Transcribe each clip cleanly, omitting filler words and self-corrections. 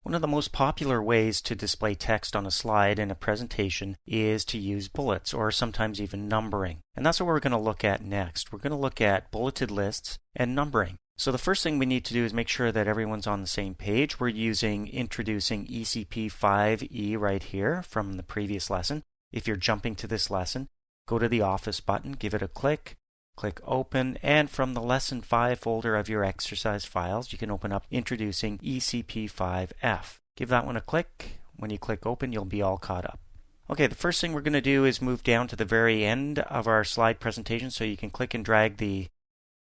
One of the most popular ways to display text on a slide in a presentation is to use bullets or sometimes even numbering. And that's what we're going to look at next. We're going to look at bulleted lists and numbering. So the first thing we need to do is make sure that everyone's on the same page. We're introducing ECP5E right here from the previous lesson. If you're jumping to this lesson, go to the Office button, give it a click Open, and from the Lesson 5 folder of your exercise files, you can open up Introducing ECP5F. Give that one a click. When you click Open, you'll be all caught up. Okay, the first thing we're going to do is move down to the very end of our slide presentation, so you can click and drag the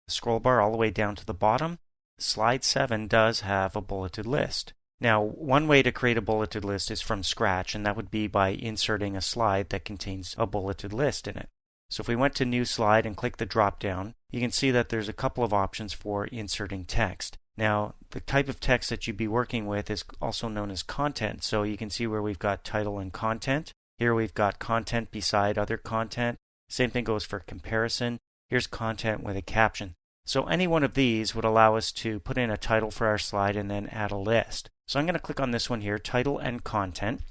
scroll bar all the way down to the bottom. Slide 7 does have a bulleted list. Now, one way to create a bulleted list is from scratch, and that would be by inserting a slide that contains a bulleted list in it. So if we went to New Slide and click the drop down, you can see that there's a couple of options for inserting text. Now, the type of text that you'd be working with is also known as content. So you can see where we've got title and content. Here we've got content beside other content. Same thing goes for comparison. Here's content with a caption. So any one of these would allow us to put in a title for our slide and then add a list. So I'm going to click on this one here, Title and Content.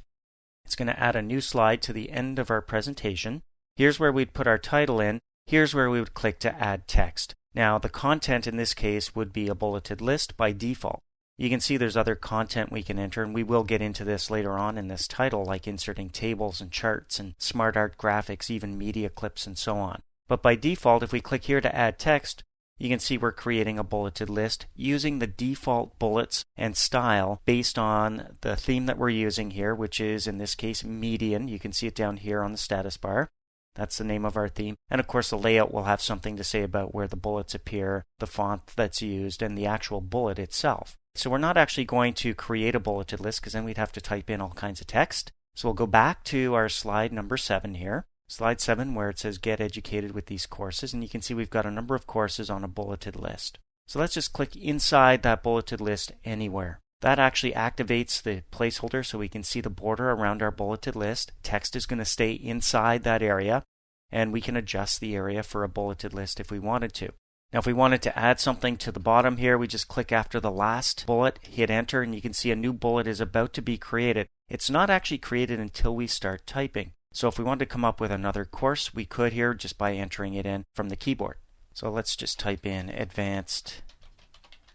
It's going to add a new slide to the end of our presentation. Here's where we'd put our title in. Here's where we would click to add text. Now, the content in this case would be a bulleted list by default. You can see there's other content we can enter, and we will get into this later on in this title, like inserting tables and charts and smart art graphics, even media clips and so on. But by default, if we click here to add text, you can see we're creating a bulleted list using the default bullets and style based on the theme that we're using here, which is in this case Median. You can see it down here on the status bar. That's the name of our theme. And of course the layout will have something to say about where the bullets appear, the font that's used, and the actual bullet itself. So we're not actually going to create a bulleted list because then we'd have to type in all kinds of text. So we'll go back to our slide number 7 here. Slide 7 where it says Get Educated with These Courses, and you can see we've got a number of courses on a bulleted list. So let's just click inside that bulleted list anywhere. That actually activates the placeholder so we can see the border around our bulleted list. Text is going to stay inside that area, and we can adjust the area for a bulleted list if we wanted to. Now if we wanted to add something to the bottom here, we just click after the last bullet, hit enter, and you can see a new bullet is about to be created. It's not actually created until we start typing. So if we wanted to come up with another course, we could here just by entering it in from the keyboard. So let's just type in Advanced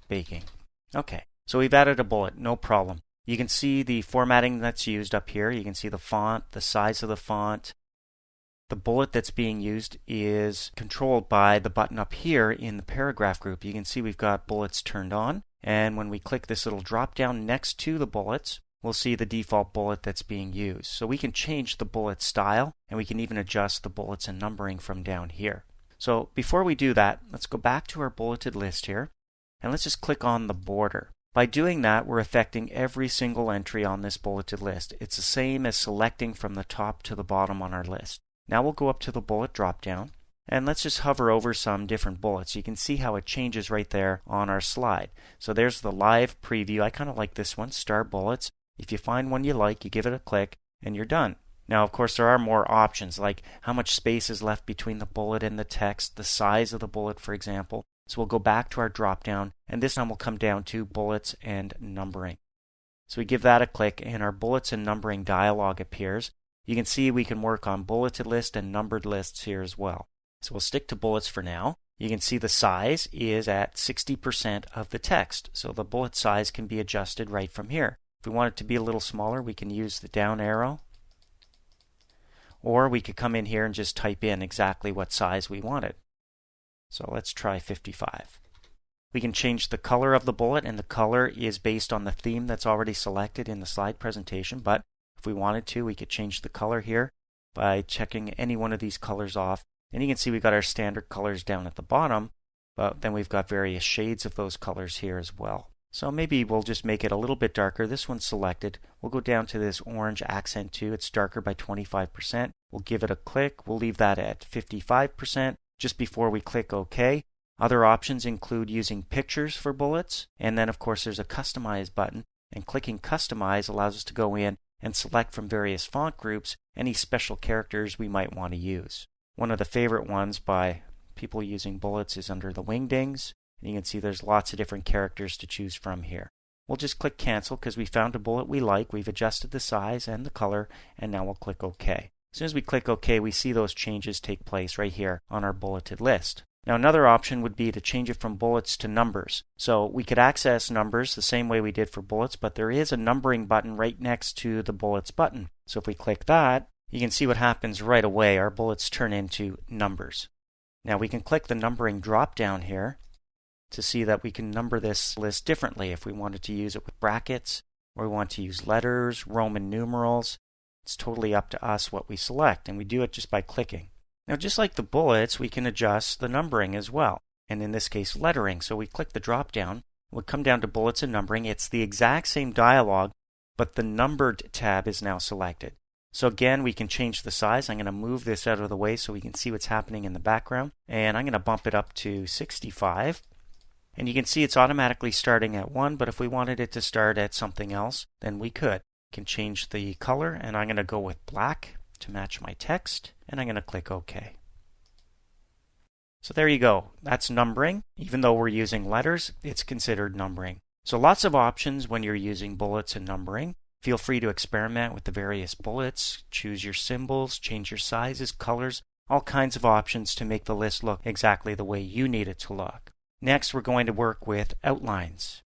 Baking. Okay. So we've added a bullet, no problem. You can see the formatting that's used up here. You can see the font, the size of the font. The bullet that's being used is controlled by the button up here in the paragraph group. You can see we've got bullets turned on, and when we click this little drop down next to the bullets, we'll see the default bullet that's being used. So we can change the bullet style, and we can even adjust the bullets and numbering from down here. So before we do that, let's go back to our bulleted list here, and let's just click on the border. By doing that, we're affecting every single entry on this bulleted list. It's the same as selecting from the top to the bottom on our list. Now we'll go up to the bullet drop down, and let's just hover over some different bullets. You can see how it changes right there on our slide. So there's the live preview. I kind of like this one, Star Bullets. If you find one you like, you give it a click, and you're done. Now, of course, there are more options, like how much space is left between the bullet and the text, the size of the bullet, for example. So we'll go back to our drop down, and this time we'll come down to bullets and numbering. So we give that a click, and our bullets and numbering dialog appears. You can see we can work on bulleted list and numbered lists here as well. So we'll stick to bullets for now. You can see the size is at 60% of the text, so the bullet size can be adjusted right from here. If we want it to be a little smaller, we can use the down arrow, or we could come in here and just type in exactly what size we wanted. So let's try 55. We can change the color of the bullet, and the color is based on the theme that's already selected in the slide presentation, but if we wanted to, we could change the color here by checking any one of these colors off. And you can see we've got our standard colors down at the bottom, but then we've got various shades of those colors here as well. So maybe we'll just make it a little bit darker. This one's selected. We'll go down to this orange accent 2. It's darker by 25%. We'll give it a click. We'll leave that at 55%. Just before we click OK. Other options include using pictures for bullets, and then of course there's a Customize button, and clicking Customize allows us to go in and select from various font groups any special characters we might want to use. One of the favorite ones by people using bullets is under the wingdings, and you can see there's lots of different characters to choose from here. we'll just click cancel because we found a bullet we like. We've adjusted the size and the color, and now we'll click OK. As soon as we click OK, we see those changes take place right here on our bulleted list. Now another option would be to change it from bullets to numbers. So we could access numbers the same way we did for bullets, but there is a numbering button right next to the bullets button. So if we click that, you can see what happens right away. Our bullets turn into numbers. Now we can click the numbering drop down here to see that we can number this list differently if we wanted to use it with brackets, or we want to use letters, Roman numerals. It's totally up to us what we select, and we do it just by clicking. Now just like the bullets, we can adjust the numbering as well, and in this case lettering. So we click the drop down, we'll come down to bullets and numbering. It's the exact same dialog, but the numbered tab is now selected. So again, we can change the size. I'm going to move this out of the way so we can see what's happening in the background, and I'm going to bump it up to 65. And you can see it's automatically starting at 1, but if we wanted it to start at something else, then we could. Can change the color, and I'm going to go with black to match my text, and I'm going to click OK. So there you go. That's numbering. Even though we're using letters, it's considered numbering. So lots of options when you're using bullets and numbering. Feel free to experiment with the various bullets, choose your symbols, change your sizes, colors, all kinds of options to make the list look exactly the way you need it to look. Next, we're going to work with outlines.